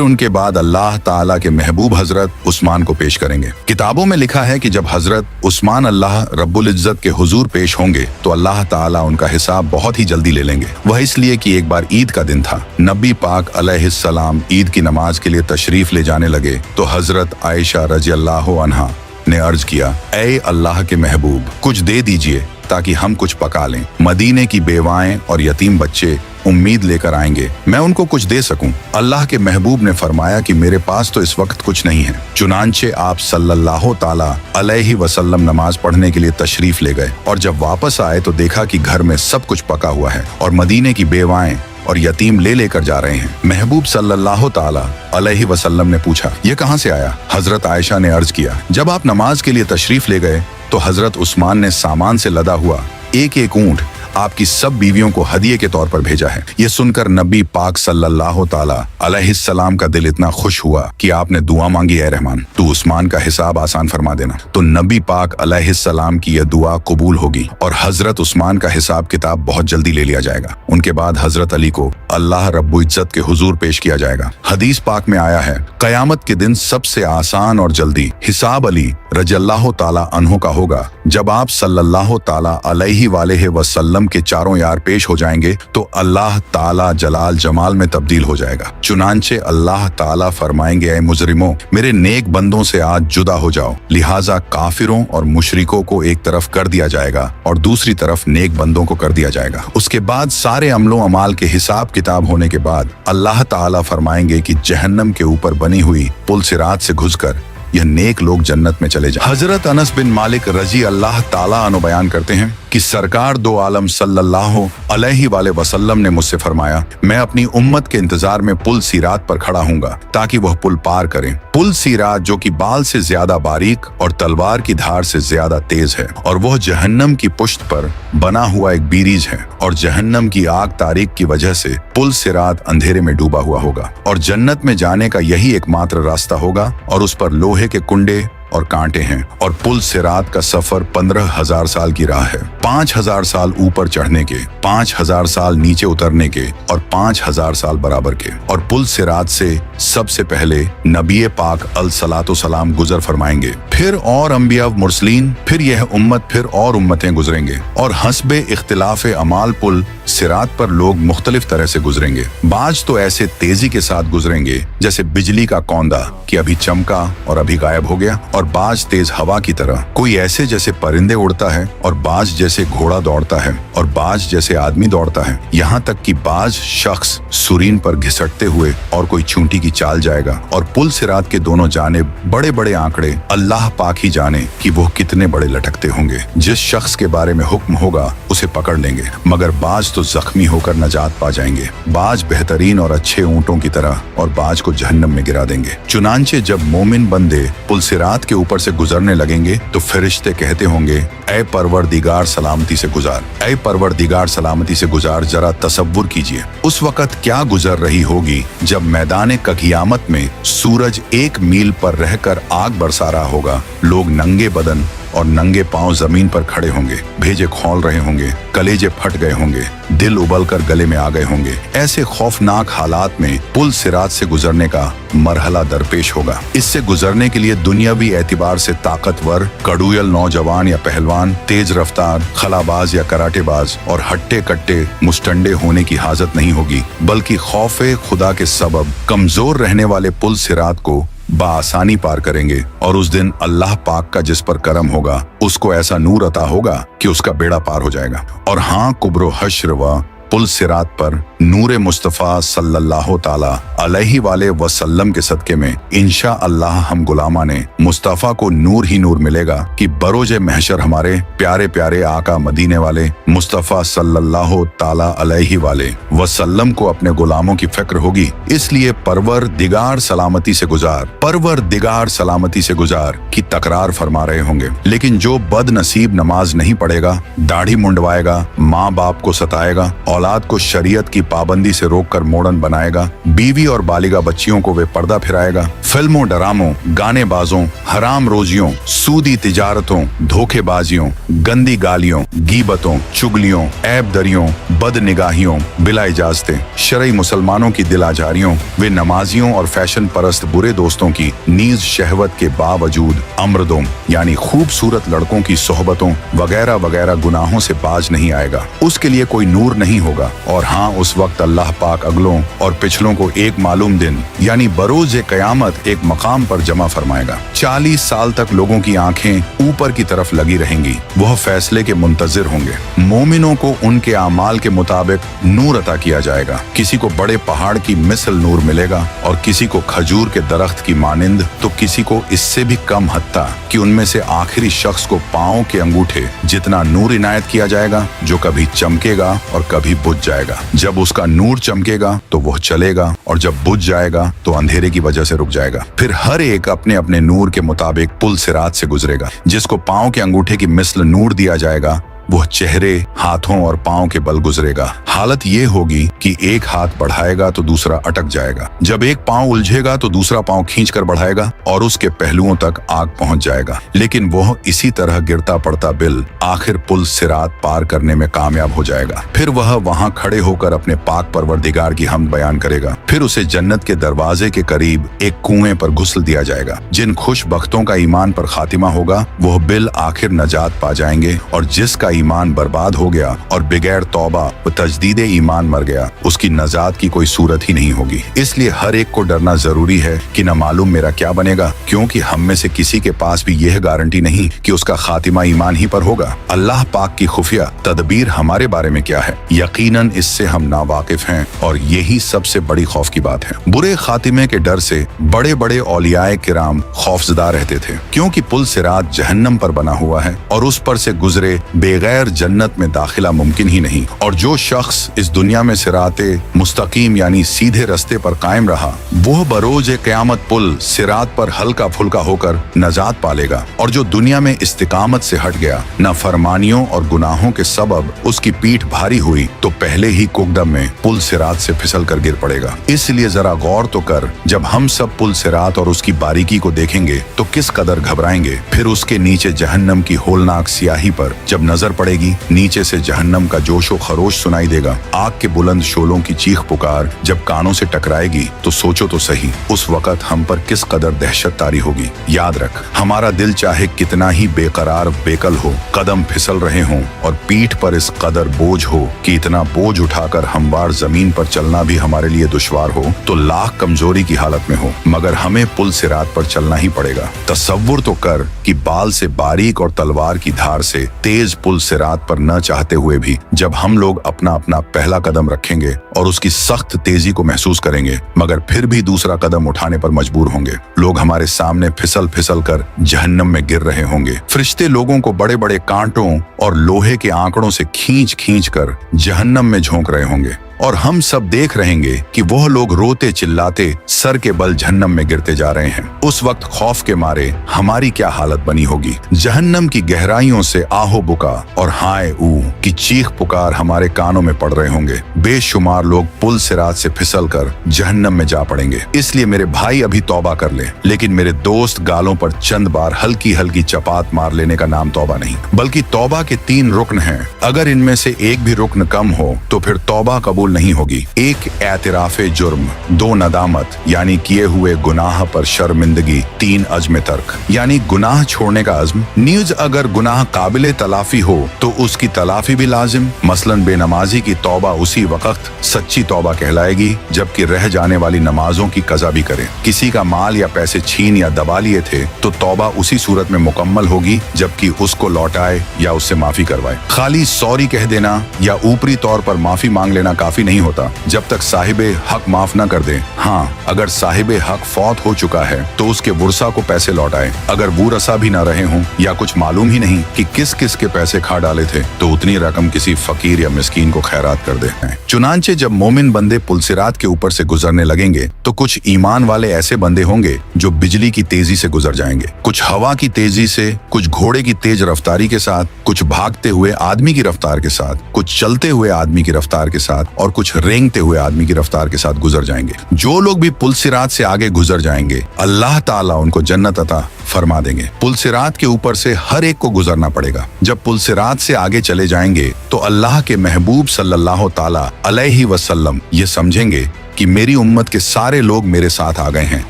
Speaker 1: उनके बाद अल्लाह ताला के महबूब हजरत उस्मान को पेश करेंगे। किताबों में लिखा है कि जब हजरत उस्मान अल्लाह रब्बुल इज्जत के हुजूर पेश होंगे तो अल्लाह ताला उनका हिसाब बहुत ही जल्दी ले लेंगे। वह इसलिए कि एक बार ईद का दिन था। नबी पाक अलैहिस्सलाम ईद की नमाज के लिए तशरीफ ले जाने लगे तो हजरत आयशा रज़ियल्लाहु अन्हा ने अर्ज किया, ऐ अल्लाह के महबूब, कुछ दे दीजिए ताकि हम कुछ पका लें। मदीने की बेवाएं और यतीम बच्चे उम्मीद लेकर आएंगे, मैं उनको कुछ दे सकूं। अल्लाह के महबूब ने फरमाया कि मेरे पास तो इस वक्त कुछ नहीं है। चुनांचे आप सल्लल्लाहु ताला अलैहि वसल्लम नमाज पढ़ने के लिए तशरीफ ले गए और जब वापस आए तो देखा कि घर में सब कुछ पका हुआ है और मदीने की बेवाएं और यतीम लेकर जा रहे हैं। महबूब सल्लल्लाहु ताला अलैहि वसल्लम ने पूछा, ये कहां से आया? हजरत आयशा ने अर्ज किया, जब आप नमाज के लिए तशरीफ ले गए तो हजरत उस्मान ने सामान से लदा हुआ एक एक ऊंट आपकी सब बीवियों को हदिये के तौर पर भेजा है। ये सुनकर नबी पाक सल्लल्लाहु ताला अलैहिस्सलाम का दिल इतना खुश हुआ कि आपने दुआ मांगी, ऐ रहमान, तू उस्मान का हिसाब आसान फरमा देना। तो नबी पाक अलैहिस्सलाम की यह दुआ कबूल होगी और हजरत उस्मान का हिसाब किताब बहुत जल्दी ले लिया जाएगा। उनके बाद हजरत अली को अल्लाह रब्बुल इज्जत के हुजूर पेश किया जाएगा। हदीस पाक में आया है, कयामत के दिन सबसे आसान और जल्दी हिसाब अली रज़ियल्लाहु ताला अन्हु का होगा। जब आप सल्लल्लाहु ताला अलैहि वसल्लम के चारों यार पेश हो जाएंगे तो अल्लाह ताला जलाल जमाल में तब्दील हो जाएगा। चुनांचे अल्लाह ताला फरमाएंगे, ऐ मुजरिमों, मेरे नेक बंदों से आज जुदा हो जाओ। लिहाजा काफिरों और मुशरिकों को एक तरफ कर दिया जाएगा और दूसरी तरफ नेक बंदों को कर दिया जाएगा। उसके बाद सारे अमलों अमाल के हिसाब किताब होने के बाद अल्लाह ताला फरमाएंगे कि जहन्नम के ऊपर बनी हुई पुल सिरात से घुसकर यह नेक लोग जन्नत में चले जाएं। हजरत अनस बिन मालिक रजी अल्लाह ताला अन्हु बयान करते हैं कि सरकार दो आलम सल्लल्लाहु अलैहि वसल्लम ने मुझसे फरमाया, मैं अपनी उम्मत के इंतजार में पुल सिरात पर खड़ा हूँगा ताकि वह पुल पार करें। पुल सिरात जो कि बाल से ज्यादा बारीक और तलवार की धार से ज्यादा तेज है और वह जहन्नम की पुश्त पर बना हुआ एक बीरीज है और जहन्नम की आग तारीक की वजह से पुल सिरात अंधेरे में डूबा हुआ होगा और जन्नत में जाने का यही एकमात्र रास्ता होगा और उस पर लोहे के कुंडे और कांटे हैं और पुल सिरात का सफर 15,000 साल की राह है। 5,000 साल ऊपर चढ़ने के, 5,000 साल नीचे उतरने के और 5,000 साल बराबर के। और पुल सिरात से सबसे पहले नबी पाक अलसलातो सलाम गुजर फरमाएंगे, फिर और अंबिया मुरसलीन, फिर यह उम्मत, फिर और उम्मतें गुजरेंगे और हस्बे इख्तिलाफ अमाल पुल सिरात पर लोग मुख्तलिफ तरह से गुजरेंगे। बाज तो ऐसे तेजी के साथ गुजरेंगे जैसे बिजली का कौंदा कि अभी चमका और अभी गायब हो गया, और बाज तेज हवा की तरह, कोई ऐसे जैसे परिंदे उड़ता है और बाज जैसे घोड़ा दौड़ता है और बाज जैसे आदमी दौड़ता है। यहाँ तक कि बाज शख्स सुरीन पर घिसटते हुए और कोई चूंटी की चाल जाएगा। और पुल सिरात के दोनों जानिब बड़े बड़े आंकड़े, अल्लाह पाक ही जाने कि वो कितने बड़े लटकते होंगे। जिस शख्स के बारे में हुक्म होगा उसे पकड़ लेंगे, मगर बाज तो जख्मी होकर नजात पा जाएंगे। बाज बेहतरीन और अच्छे ऊंटों की तरह, और बाज को जहन्नम में गिरा देंगे। चुनांचे जब मोमिन बंदे पुल सिरात के ऊपर से गुजरने लगेंगे तो फरिश्ते कहते होंगे, ऐ परवरदिगार सलामती से गुजार, ऐ परवरदिगार सलामती से गुजार। जरा तसव्वुर कीजिए उस वक्त क्या गुजर रही होगी जब मैदान क़यामत में सूरज 1 मील पर रहकर आग बरसा रहा होगा। लोग नंगे बदन और नंगे पांव जमीन पर खड़े होंगे, भेजे खौल रहे होंगे, कलेजे फट गए होंगे, दिल उबलकर गले में आ गए होंगे। ऐसे खौफनाक हालात में पुल सिरात से गुजरने का मरहला दरपेश होगा। इससे गुजरने के लिए दुनियावी एतबार से ताकतवर, कड़ूयल नौजवान या पहलवान, तेज रफ्तार, खलाबाज या कराटेबाज और हट्टे कट्टे मुस्टंडे होने की हाजत नहीं होगी, बल्कि खौफे खुदा के सबब कमजोर रहने वाले पुल सिरात को बासानी पार करेंगे। और उस दिन अल्लाह पाक का जिस पर करम होगा उसको ऐसा नूर अता होगा कि उसका बेड़ा पार हो जाएगा। और हाँ, कुब्रो हश्र व पुल सिरात पर नूरे मुस्तफ़ा सल्लल्लाहु ताला अलैहि वाले वसल्लम के सदके में इंशा अल्लाह हम गुलामा ने मुस्तफ़ा को नूर ही नूर मिलेगा कि बरोजे महशर हमारे प्यारे प्यारे आका मदीने वाले मुस्तफ़ा सल्लल्लाहु ताला अलैहि वाले वसल्लम को अपने गुलामों की फिक्र होगी। इसलिए परवरदिगार सलामती से गुजार, परवरदिगार सलामती से गुजार की तकरार फरमा रहे होंगे। लेकिन जो बदनसीब नमाज नहीं पढ़ेगा, दाढ़ी मुंडवाएगा, माँ बाप को सताएगा, औलाद को शरीयत की पाबंदी से रोककर मोड़न बनाएगा, बीवी और बालिगा बच्चियों को वे पर्दा फिराएगा, फिल्मों, डरामों, गाने बाजों, हराम रोजियों, सूदी तिजारतों, धोखेबाजियों, गंदी गालियों, गीबतों, चुगलियों, ऐब दरियों, बदनिगाहियों, बिला इजाजतें, शरई मुसलमानों की दिल आजारियों, वे नमाजियों और फैशन परस्त बुरे दोस्तों की नीज शहवत के बावजूद अमृदों यानी खूबसूरत लड़कों की सोहबतों वगैरह वगैरह गुनाहों से बाज नहीं आएगा। उसके लिए कोई नूर नहीं होगा। और हाँ, उस वक्त अल्लाह पाक अगलों और पिछलों को एक मालूम दिन यानी बरोज़े क़यामत एक मकाम पर जमा फरमाएगा। 40 साल तक लोगों की आंखें ऊपर की तरफ लगी रहेंगी। वह फैसले के मुंतजिर होंगे। मोमिनों को उनके आमाल के मुताबिक नूर अता किया जाएगा। किसी को बड़े पहाड़ की मिसल नूर मिलेगा और किसी को खजूर के दरख्त की मानिंद, तो किसी को इससे भी कम हत्ता कि उनमें से आखिरी शख्स को पाँव के अंगूठे जितना नूर इनायत किया जाएगा, जो कभी चमकेगा और कभी बुझ जाएगा। जब उसका नूर चमकेगा तो वह चलेगा और जब बुझ जाएगा तो अंधेरे की वजह से रुक जाएगा। फिर हर एक अपने अपने नूर के मुताबिक पुल सिरात से गुजरेगा। जिसको पाँव के अंगूठे की मिसल नूर दिया जाएगा वह चेहरे, हाथों और पाँव के बल गुजरेगा। हालत ये होगी कि एक हाथ बढ़ाएगा तो दूसरा अटक जाएगा, जब एक पाँव उलझेगा तो दूसरा पाँव खींचकर बढ़ाएगा और उसके पहलुओं तक आग पहुंच जाएगा। लेकिन वह इसी तरह गिरता पड़ता बिल आखिर पुल सिरात पार करने में कामयाब हो जाएगा। फिर वह वहां खड़े होकर अपने पाक परवरदिगार की हमद बयान करेगा। फिर उसे जन्नत के दरवाजे के करीब एक कुएं पर घुसल दिया जाएगा। जिन खुशबख्तों का ईमान पर खातिमा होगा वह बिल आखिर नजात पा जाएंगे, और जिसका ईमान बर्बाद हो गया और बगैर तौबा व तजदीद ईमान मर गया, उसकी नजात की कोई सूरत ही नहीं होगी। इसलिए हर एक को डरना जरूरी है कि न मालूम मेरा क्या बनेगा, क्योंकि हम में से किसी के पास भी यह गारंटी नहीं कि उसका खातिमा ईमान ही पर होगा। अल्लाह पाक की खुफिया तदबीर हमारे बारे में क्या है, यकीनन इससे हम नावाकिफ हैं, और यही सबसे बड़ी खौफ की बात है। बुरे खातिमे के डर से बड़े बड़े औलियाए किराम खौफजदा रहते थे, क्योंकि पुल सिरात जहन्नम पर बना हुआ है और उस पर से गुजरे बेगैर बगैर जन्नत में दाखिला मुमकिन ही नहीं। और जो शख्स इस दुनिया में सिराते मुस्तकीम यानी सीधे रास्ते पर कायम रहा, वह बरोज क़यामत पुल सिरात पर हल्का फुल्का होकर नजात पालेगा। और जो दुनिया में इस्तिकामत से हट गया, नाफरमानियों और गुनाहों के सबब उसकी पीठ भारी हुई, तो पहले ही कुकदम में पुल सिरात से फिसल कर गिर पड़ेगा। इसलिए जरा गौर तो कर, जब हम सब पुल सिरात और उसकी बारीकी को देखेंगे तो किस कदर घबराएंगे। फिर उसके नीचे जहन्नम की होलनाक सियाही पर जब नजर पड़ेगी, नीचे से जहन्नम का जोशो खरोश सुनाई देगा। आग के बुलंद शोलों की चीख पुकार जब कानों से टकराएगी, तो सोचो तो सही उस वक्त हम पर किस कदर दहशत तारी होगी। याद रख, हमारा दिल चाहे कितना ही बेकरार बेकल हो, कदम फिसल रहे हों और पीठ पर इस कदर बोझ हो कि इतना बोझ उठाकर हमवार जमीन पर चलना भी हमारे लिए दुश्वार हो, तो लाख कमजोरी की हालत में हो, मगर हमें पुल सिरात पर चलना ही पड़ेगा। तसव्वुर तो कर कि बाल से बारीक और तलवार की धार से तेज पुल सिरात पर न चाहते हुए भी जब हम लोग अपना अपना पहला कदम रखेंगे और उसकी सख्त तेजी को महसूस करेंगे, मगर फिर भी दूसरा कदम उठाने पर मजबूर होंगे। लोग हमारे सामने फिसल फिसल कर जहन्नम में गिर रहे होंगे। फरिश्ते लोगों को बड़े बड़े कांटों और लोहे के आंकड़ों से खींच खींच कर जहन्नम में झोंक रहे होंगे, और हम सब देख रहेंगे कि वह लोग रोते चिल्लाते सर के बल जहन्नम में गिरते जा रहे हैं। उस वक्त खौफ के मारे हमारी क्या हालत बनी होगी। जहन्नम की गहराइयों से आहो बुका और हाय ऊ की चीख पुकार हमारे कानों में पड़ रहे होंगे। बेशुमार लोग पुल सिरात से फिसल कर जहन्नम में जा पड़ेंगे। इसलिए मेरे भाई अभी तौबा कर ले, लेकिन मेरे दोस्त गालों पर चंद बार हल्की हल्की चपात मार लेने का नाम तौबा नहीं, बल्कि तौबा के 3 रुकन हैं। अगर इनमें से एक भी रुकन कम हो तो फिर तौबा कबूल नहीं होगी। एक एतराफे जुर्म, 2 नदामत यानी किए हुए गुनाह पर शर्मिंदगी, 3 अज़्म तर्क यानी गुनाह छोड़ने का अज़्म। न्यूज अगर गुनाह काबिले तलाफी हो तो उसकी तलाफी भी लाजिम। मसलन बेनमाजी की तौबा उसी वक्त सच्ची तौबा कहलाएगी जबकि रह जाने वाली नमाजों की कज़ा भी करे। किसी का माल या पैसे छीन या दबा लिए थे तो तौबा उसी सूरत में मुकम्मल होगी जबकि उसको लौटाए या उससे माफी करवाए। खाली सॉरी कह देना या ऊपरी तौर पर माफी मांग लेना काफी नहीं होता जब तक साहिबे हक माफ न कर दे। हाँ, अगर साहिबे हक फौत हो चुका है तो उसके वुरसा को पैसे लौटाए। अगर वुरसा भी न रहे हों या कुछ मालूम ही नहीं कि किस किस के पैसे खा डाले थे, तो उतनी रकम किसी फकीर या मिस्कीन को खैरात कर दे। चुनांचे जब मोमिन बंदे पुलसिरात के ऊपर से गुजरने लगेंगे तो कुछ ईमान वाले ऐसे बंदे होंगे जो बिजली की तेजी से गुजर जाएंगे, कुछ हवा की तेजी से, कुछ घोड़े की तेज रफ्तारी के साथ, कुछ भागते हुए आदमी की रफ्तार के साथ, कुछ चलते हुए आदमी की रफ्तार के साथ और कुछ रेंगते हुए आदमी की रफ्तार के साथ गुजर जाएंगे। जो लोग भी पुल सिरात से आगे गुजर जाएंगे, अल्लाह ताला उनको जन्नत अता फरमा देंगे। पुल सिरात के ऊपर से हर एक को गुजरना पड़ेगा। जब पुल सिरात से आगे चले जाएंगे तो अल्लाह के महबूब सल्लल्लाहु ताला अलैहि वसल्लम ये समझेंगे कि मेरी उम्मत के सारे लोग मेरे साथ आ गए हैं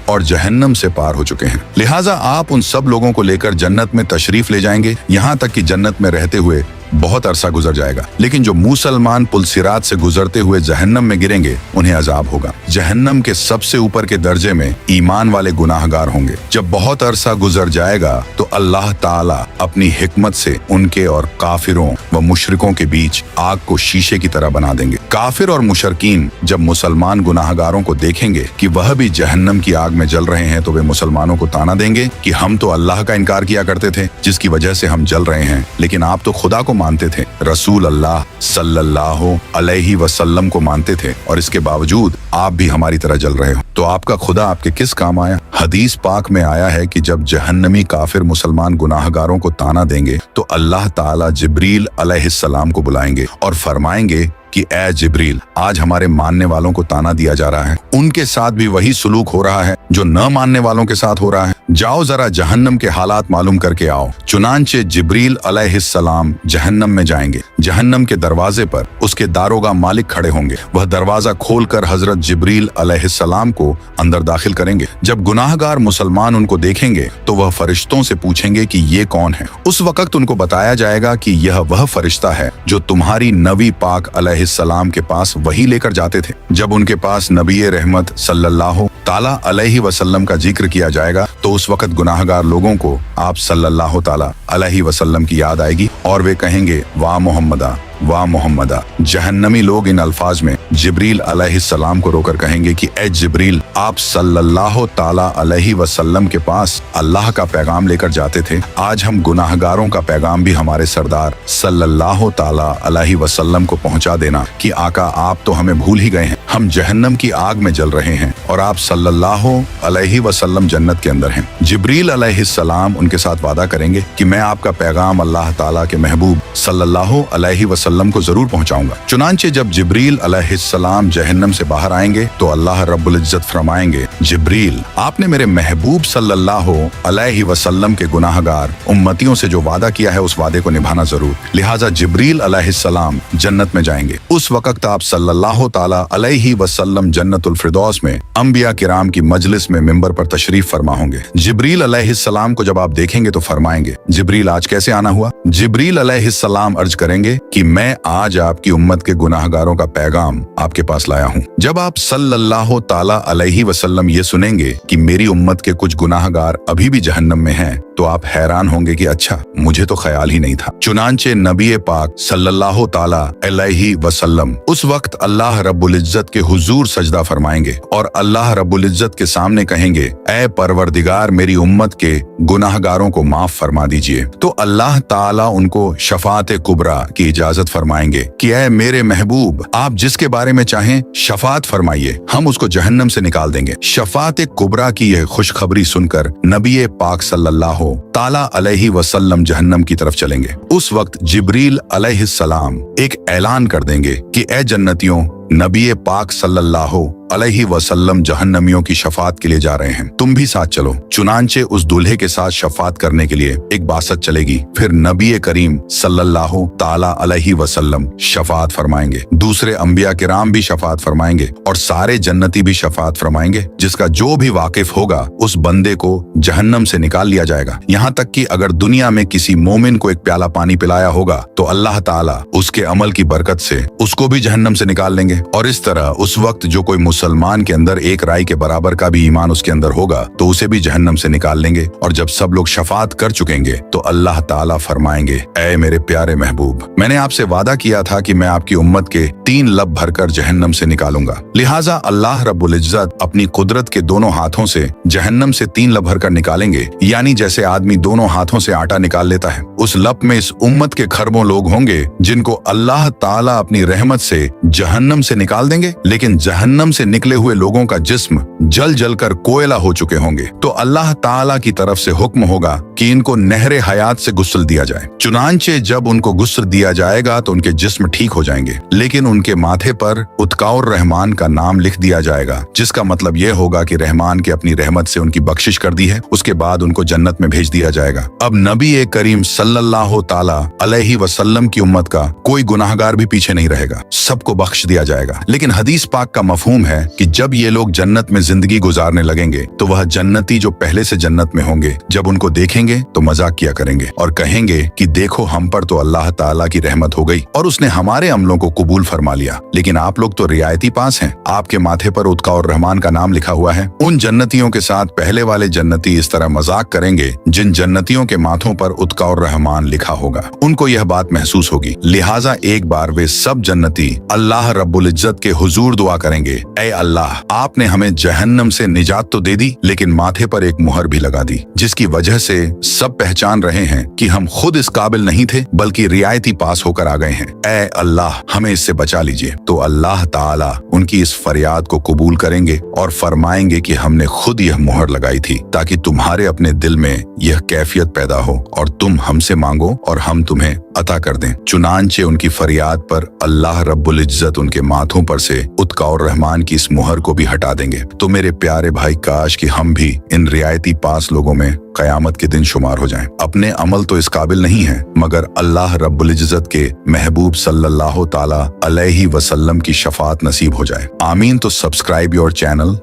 Speaker 1: और जहन्नम से पार हो चुके हैं। लिहाजा आप उन सब लोगों को लेकर जन्नत में तशरीफ ले जाएंगे, यहाँ तक कि जन्नत में रहते हुए बहुत अरसा गुजर जाएगा। लेकिन जो मुसलमान पुल सिरात से गुजरते हुए जहन्नम में गिरेंगे, उन्हें अजाब होगा। जहन्नम के सबसे ऊपर के दर्जे में ईमान वाले गुनाहगार होंगे। जब बहुत अरसा गुजर जाएगा तो अल्लाह ताला अपनी हिकमत से उनके और काफिरों व मुशरिकों के बीच आग को शीशे की तरह बना देंगे। काफिर और मुशरकीन जब मुसलमान गुनाहगारों को देखेंगे कि वह भी जहन्नम की आग में जल रहे हैं, तो वे मुसलमानों को ताना देंगे कि हम तो अल्लाह का इनकार किया करते थे जिसकी वजह से हम जल रहे हैं, लेकिन आप तो खुदा को मानते थे, रसूल अल्लाह सल्लल्लाहु अलैहि वसल्लम को मानते थे, और इसके बावजूद आप भी हमारी तरह जल रहे हो। तो आपका खुदा आपके किस काम आया? हदीस पाक में आया है कि जब जहन्नमी काफिर मुसलमान गुनाहगारों को ताना देंगे तो अल्लाह ताला जिब्रील अलैहिस्सलाम को बुलाएंगे और फरमाएंगे कि ए जिब्रील, आज हमारे मानने वालों को ताना दिया जा रहा है, उनके साथ भी वही सुलूक हो रहा है जो न मानने वालों के साथ हो रहा है। जाओ जरा जहन्नम के हालात मालूम करके आओ। चुनांचे जिब्रील अलैहिस्सलाम जहन्नम में जाएंगे। जहन्नम के दरवाजे पर उसके दारोगा मालिक खड़े होंगे। वह दरवाजा खोलकर हजरत जिब्रील अलैहिस्सलाम को अंदर दाखिल करेंगे। जब गुनाहगार मुसलमान उनको देखेंगे तो वह फरिश्तों से पूछेंगे कि ये कौन है। उस वक्त उनको बताया जाएगा कि यह वह फरिश्ता है जो तुम्हारी नबी पाक अलैहिस्सलाम के पास वही लेकर जाते थे। जब उनके पास नबी रहमत सल्लल्लाहु ताला अलैहि वसल्लम का जिक्र किया जाएगा तो उस वक्त गुनाहगार लोगों को आप सल्लल्लाहु ताला अलैहि वसल्लम की याद आएगी और वे कहेंगे वाह मोहम्मदा, वाह मोहम्मदा। जहन्नमी लोग इन अल्फाज में जिब्रील अलैहिस्सलाम को रोकर कहेंगे कि ए जिब्रील, आप सल्लल्लाहु ताला अलैहि वसल्लम के पास अल्लाह का पैगाम लेकर जाते थे, आज हम गुनाहगारों का पैगाम भी हमारे सरदार सल्लल्लाहु ताला अलैहि वसल्लम को पहुंचा देना कि आका आप तो हमें भूल ही गए हैं, हम जहन्नम की आग में जल रहे हैं और आप सल्लल्लाहु अलैहि वसल्लम जन्नत के अंदर हैं। जिब्रील अलैहिस्सलाम उनके साथ वादा करेंगे कि मैं आपका पैगाम अल्लाह ताला के महबूब सल्लल्लाहु अलैहि वसल्लम को जरूर पहुंचाऊंगा। चुनांचे जब जिब्रील अलैहिस्सलाम जहन्नम से बाहर आएंगे तो अल्लाह रब्बुल इज्जत फरमाएंगे, जिब्रील आपने मेरे महबूब सल्लल्लाहु अलैहि वसल्लम के गुनाहगार उम्मतियों से जो वादा किया है उस वादे को निभाना जरूर। लिहाजा जिब्रील अलैहिस्सलाम जन्नत में जाएंगे। उस वक्त आप सल्लल्लाहु ताला अलैहि वसल्लम जन्नतुल फिरदौस में अंबिया किराम की मजलिस में मिंबर पर तशरीफ फरमा होंगे। जिब्रील अलैहिस्सलाम को जब आप देखेंगे तो फरमाएंगे, जिब्रील आज कैसे आना हुआ? जिब्रील अलैहिस्सलाम अर्ज करेंगे कि मैं आज आपकी उम्मत के गुनाहगारों का पैगाम आपके पास लाया हूँ। जब आप सल्लल्लाहु ताला अलैहि वसल्लम ये सुनेंगे कि मेरी उम्मत के कुछ गुनाहगार अभी भी जहन्नम में हैं, तो आप हैरान होंगे कि अच्छा, मुझे तो ख्याल ही नहीं था। चुनांचे नबी पाक सल्लल्लाहु ताला अलैहि वसल्लम उस वक्त अल्लाह रब्बुल इज्जत के हुजूर सजदा फरमाएंगे और अल्लाह रब्बुल इज्जत के सामने कहेंगे, ए परवरदिगार मेरी उम्मत के गुनाहगारों को माफ फरमा दीजिए। तो अल्लाह ताला उनको शफात कुबरा की इजाजत फरमाएंगे कि ए मेरे महबूब, आप जिसके बारे में चाहें शफात फरमाइए, हम उसको जहन्नम से निकाल देंगे। शफात कुबरा की यह खुशखबरी सुनकर नबी पाक सल्लल्लाहु ताला अलैहि वसल्लम जहन्नम की तरफ चलेंगे। उस वक्त जिब्रील अलैहिस्सलाम एक ऐलान कर देंगे कि ए जन्नतियों, नबी पाक सल्लल्लाहु अलैहि वसल्लम जहन्नमियों की शफात के लिए जा रहे हैं, तुम भी साथ चलो। चुनांचे उस दूल्हे के साथ शफात करने के लिए एक बासत चलेगी। फिर नबी करीम सल्लल्लाहु ताला अलैहि वसल्लम शफात फरमाएंगे, दूसरे अंबिया किराम भी शफात फरमाएंगे और सारे जन्नती भी शफात फरमाएंगे। जिसका जो भी वाकिफ होगा उस बंदे को जहन्नम से निकाल लिया जाएगा। यहाँ तक कि अगर दुनिया में किसी मोमिन को एक प्याला पानी पिलाया होगा तो अल्लाह ताला उसके अमल की बरकत से उसको भी जहन्नम से निकाल लेंगे। और इस तरह उस वक्त जो कोई मुसलमान के अंदर एक राई के बराबर का भी ईमान उसके अंदर होगा तो उसे भी जहन्नम से निकाल लेंगे। और जब सब लोग शफात कर चुकेंगे तो अल्लाह ताला फरमाएंगे, ऐ मेरे प्यारे महबूब, मैंने आपसे वादा किया था कि मैं आपकी उम्मत के 3 लब भरकर जहन्नम से निकालूंगा। लिहाजा अल्लाह रब्बुल इज्जत अपनी कुदरत के दोनों हाथों से जहन्नम से 3 लब भरकर निकालेंगे, यानी जैसे आदमी दोनों हाथों से आटा निकाल लेता है। उस लब में इस उम्मत के खरबों लोग होंगे जिनको अल्लाह ताला अपनी रहमत से जहन्नम से निकाल देंगे, लेकिन जहन्नम से निकले हुए लोगों का जिस्म जल जल कर कोयला हो चुके होंगे। तो अल्लाह ताला की तरफ से हुक्म होगा कि इनको नहरे हयात से गुस्ल दिया जाए। चुनांचे जब उनको गुस्ल दिया जाएगा तो उनके जिस्म ठीक हो जाएंगे, लेकिन उनके माथे पर उत्काउर रहमान का नाम लिख दिया जाएगा, जिसका मतलब यह होगा कि रहमान के अपनी रहमत से उनकी बख्शिश कर दी है। उसके बाद उनको जन्नत में भेज दिया जाएगा। अब नबी करीम सल्लल्लाहु ताला अलैहि वसल्लम की उम्मत का कोई गुनाहगार भी पीछे नहीं रहेगा, सबको बख्श दिया जाएगा। लेकिन हदीस पाक का मफहूम है कि जब ये लोग जन्नत में जिंदगी गुजारने लगेंगे तो वह जन्नती जो पहले से जन्नत में होंगे जब उनको देखेंगे तो मजाक किया करेंगे और कहेंगे कि देखो हम पर तो अल्लाह ताला की रहमत हो गई और उसने हमारे अमलों को कबूल फरमा लिया, लेकिन आप लोग तो रियायती पास हैं, आपके माथे पर उत्काउर रहमान का नाम लिखा हुआ है। उन जन्नतियों के साथ पहले वाले जन्नती इस तरह मजाक करेंगे जिन जन्नतियों के माथों पर उत्काउर रहमान लिखा होगा। उनको यह बात महसूस होगी। लिहाजा एक बार वे सब जन्नती अल्लाह रब्बुल इज्जत के हुजूर दुआ करेंगे, ऐ अल्लाह, आपने हमें जहन्नम से निजात तो दे दी, लेकिन माथे पर एक मुहर भी लगा दी, जिसकी वजह से सब पहचान रहे हैं कि हम खुद इस काबिल नहीं थे बल्कि रियायती पास होकर आ गए हैं। ऐ अल्लाह, हमें इससे बचा लीजिए। तो अल्लाह ताला उनकी इस फरियाद को कबूल करेंगे और फरमाएंगे कि हमने खुद यह मुहर लगाई थी ताकि तुम्हारे अपने दिल में यह कैफियत पैदा हो और तुम हमसे मांगो और हम तुम्हें अता कर दें। चुनांचे उनकी फरियाद पर अल्लाह रब्बुल इज्जत उनके माथों पर से उत्काउर रहमान की इस मुहर को भी हटा देंगे। तो मेरे प्यारे भाई, काश कि हम भी इन रियायती पास लोगों में कयामत के दिन शुमार हो जाएं। अपने अमल तो इस काबिल नहीं है, मगर अल्लाह रब्बुल इज्जत के महबूब सल्लल्लाहु ताला अलैहि वसल्लम की शफात नसीब हो जाए। आमीन। तो सब्सक्राइब योर चैनल।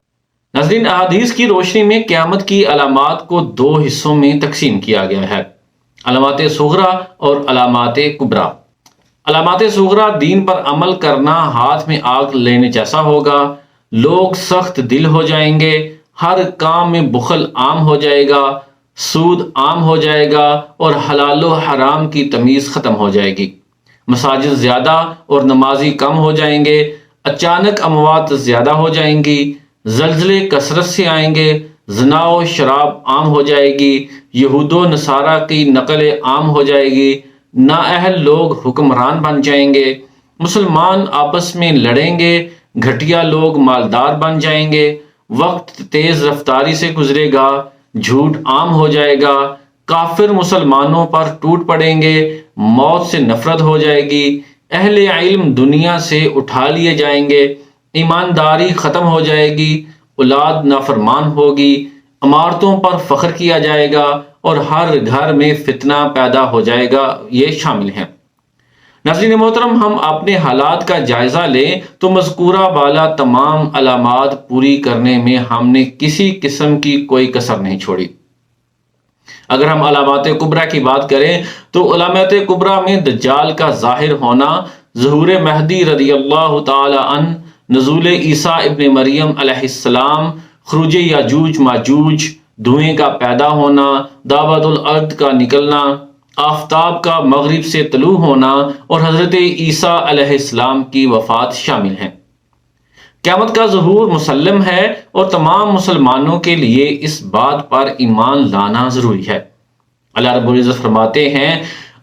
Speaker 2: नाज़रीन, अहादीस की रोशनी में क़यामत की अलामात को 2 हिस्सों में तकसीम किया गया है, अलामात सुगरा और अलामात कुबरा। अलामात सुगरा दीन पर अमल करना हाथ में आग लेने जैसा होगा। लोग सख्त दिल हो जाएंगे, हर काम में बुखल आम हो जाएगा, सूद आम हो जाएगा और हलाल व हराम की तमीज़ ख़त्म हो जाएगी। مساجد زیادہ اور نمازی کم ہو جائیں گے، اچانک اموات زیادہ ہو جائیں گی، زلزلے کثرت سے آئیں گے، زنا و شراب عام ہو جائے گی، یہود و نصارہ کی نقل عام ہو جائے گی، نااہل لوگ حکمران بن جائیں گے، مسلمان آپس میں لڑیں گے، گھٹیا لوگ مالدار بن جائیں گے، وقت تیز رفتاری سے گزرے گا، جھوٹ عام ہو جائے گا، کافر مسلمانوں پر ٹوٹ پڑیں گے، موت سے نفرت ہو جائے گی، اہل علم دنیا سے اٹھا لیے جائیں گے، ایمانداری ختم ہو جائے گی، اولاد نافرمان ہوگی، عمارتوں پر فخر کیا جائے گا اور ہر گھر میں فتنہ پیدا ہو جائے گا، یہ شامل ہیں۔ ناظرین محترم، ہم اپنے حالات کا جائزہ لیں تو مذکورہ بالا تمام علامات پوری کرنے میں ہم نے کسی قسم کی کوئی کسر نہیں چھوڑی۔ اگر ہم علامات کبریٰ کی بات کریں تو علامات کبریٰ میں دجال کا ظاہر ہونا، ظہور مہدی رضی اللہ تعالی عنہ، نزول عیسیٰ ابن مریم علیہ السلام، خروج یاجوج ماجوج، دھوئیں کا پیدا ہونا، دابت الارض کا نکلنا، آفتاب کا مغرب سے طلوع ہونا اور حضرت عیسیٰ علیہ السلام کی وفات شامل ہیں۔ قیامت کا ظہور مسلم ہے اور تمام مسلمانوں کے لیے اس بات پر ایمان لانا ضروری ہے۔ اللہ رب العزت فرماتے ہیں،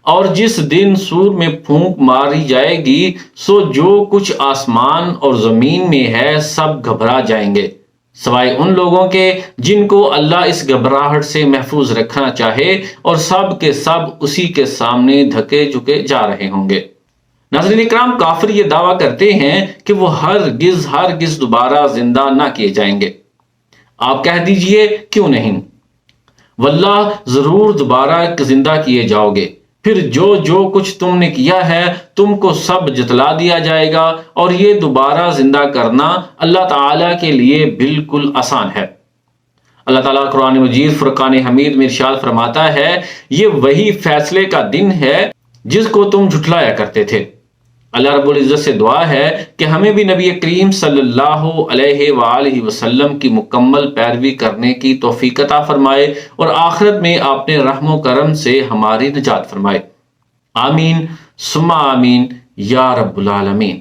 Speaker 2: اور جس دن سور میں پھونک ماری جائے گی سو جو کچھ آسمان اور زمین میں ہے سب گھبرا جائیں گے، سوائے ان لوگوں کے جن کو اللہ اس گھبراہٹ سے محفوظ رکھنا چاہے، اور سب کے سب اسی کے سامنے دھکے جھکے جا رہے ہوں گے۔ ناظرین اکرام، کافر یہ دعویٰ کرتے ہیں کہ وہ ہرگز دوبارہ زندہ نہ کیے جائیں گے۔ آپ کہہ دیجئے کیوں نہیں؟ واللہ ضرور دوبارہ زندہ کیے جاؤ گے، پھر جو کچھ تم نے کیا ہے تم کو سب جتلا دیا جائے گا، اور یہ دوبارہ زندہ کرنا اللہ تعالیٰ کے لیے بالکل آسان ہے۔ اللہ تعالیٰ قرآن مجید فرقان حمید میں ارشاد فرماتا ہے، یہ وہی فیصلے کا دن ہے جس کو تم جھٹلایا کرتے تھے۔ اللہ رب العزت سے دعا ہے کہ ہمیں بھی نبی کریم صلی اللہ علیہ وآلہ وسلم کی مکمل پیروی کرنے کی توفیق عطا فرمائے اور آخرت میں اپنے رحم و کرم سے ہماری نجات فرمائے۔ آمین ثم آمین یا رب العالمین۔